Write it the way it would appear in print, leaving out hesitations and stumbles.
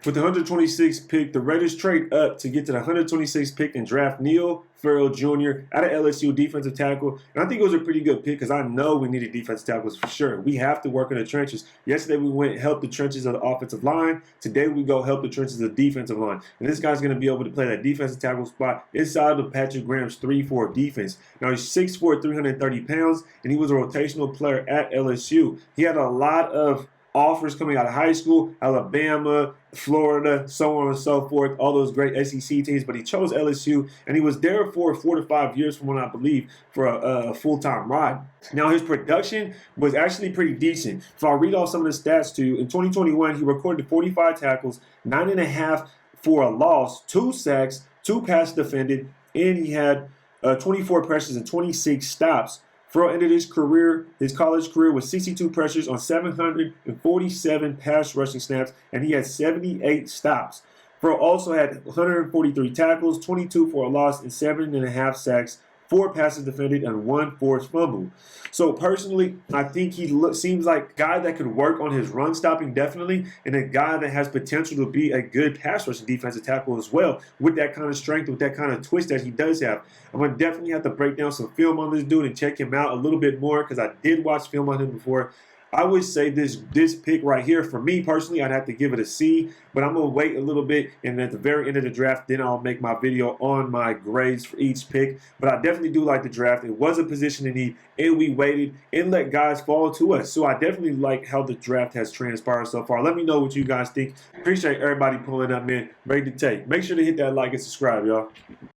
With the 126th pick, the Raiders trade up to get to the 126th pick and draft Neil Farrell Jr. out of LSU, defensive tackle. And I think it was a pretty good pick because I know we needed defensive tackles for sure. We have to work in the trenches. Yesterday we went help the trenches of the offensive line. Today we go help the trenches of the defensive line. And this guy's going to be able to play that defensive tackle spot inside of Patrick Graham's 3-4 defense. Now he's 6'4", 330 pounds, and he was a rotational player at LSU. He had a lot of offers coming out of high school, Alabama, Florida, so on and so forth, all those great SEC teams, but he chose LSU, and he was there for 4 to 5 years from what I believe for a full-time ride. Now, his production was actually pretty decent. If I read off some of the stats to you, in 2021, he recorded 45 tackles, 9.5 for a loss, 2 sacks, 2 pass defended, and he had 24 pressures and 26 stops. Farrell ended his college career with 62 pressures on 747 pass rushing snaps, and he had 78 stops. Farrell also had 143 tackles, 22 for a loss, and 7.5 sacks, 4 passes defended, and 1 forced fumble. So personally, I think he seems like a guy that could work on his run stopping definitely, and a guy that has potential to be a good pass rushing defensive tackle as well, with that kind of strength, with that kind of twist that he does have. I'm going to definitely have to break down some film on this dude and check him out a little bit more because I did watch film on him before. I would say this pick right here, for me personally, I'd have to give it a C, but I'm going to wait a little bit, and at the very end of the draft, then I'll make my video on my grades for each pick. But I definitely do like the draft. It was a position in need, and we waited and let guys fall to us. So I definitely like how the draft has transpired so far. Let me know what you guys think. Appreciate everybody pulling up, man. Ready to take. Make sure to hit that like and subscribe, y'all.